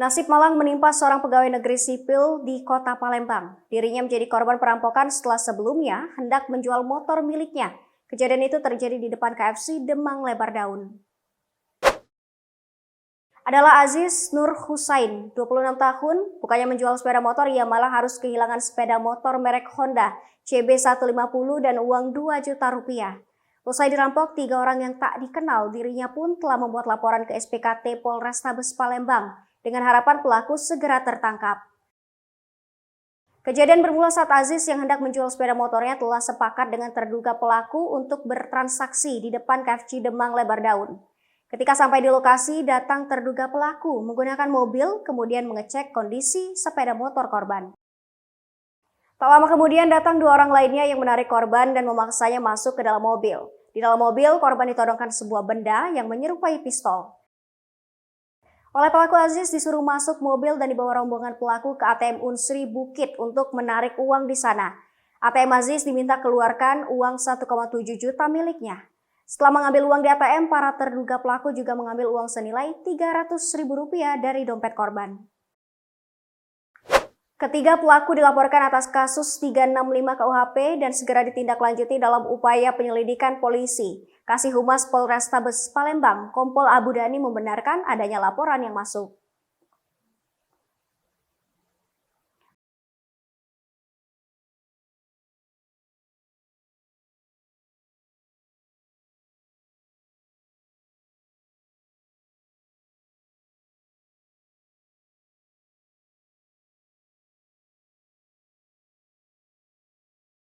Nasib malang menimpa seorang pegawai negeri sipil di Kota Palembang. Dirinya menjadi korban perampokan setelah sebelumnya hendak menjual motor miliknya. Kejadian itu terjadi di depan KFC Demang Lebar Daun. Adalah Aziz Nur Husain, 26 tahun, bukannya menjual sepeda motor, ia malah harus kehilangan sepeda motor merek Honda CB150 dan uang 2 juta rupiah. Usai dirampok, 3 orang yang tak dikenal dirinya pun telah membuat laporan ke SPKT Polrestabes Palembang dengan harapan pelaku segera tertangkap. Kejadian bermula saat Aziz yang hendak menjual sepeda motornya telah sepakat dengan terduga pelaku untuk bertransaksi di depan KFC Demang Lebar Daun. Ketika sampai di lokasi, datang terduga pelaku menggunakan mobil kemudian mengecek kondisi sepeda motor korban. Tak lama kemudian datang 2 orang lainnya yang menarik korban dan memaksanya masuk ke dalam mobil. Di dalam mobil, korban ditodongkan sebuah benda yang menyerupai pistol. Oleh pelaku, Aziz disuruh masuk mobil dan dibawa rombongan pelaku ke ATM Unsri Bukit untuk menarik uang di sana. ATM Aziz diminta keluarkan uang 1,7 juta miliknya. Setelah mengambil uang di ATM, para terduga pelaku juga mengambil uang senilai Rp300.000 dari dompet korban. Ketiga pelaku dilaporkan atas kasus 365 KUHP dan segera ditindaklanjuti dalam upaya penyelidikan polisi. Kasih Humas Polrestabes Palembang, Kompol Abu Dhani membenarkan adanya laporan yang masuk.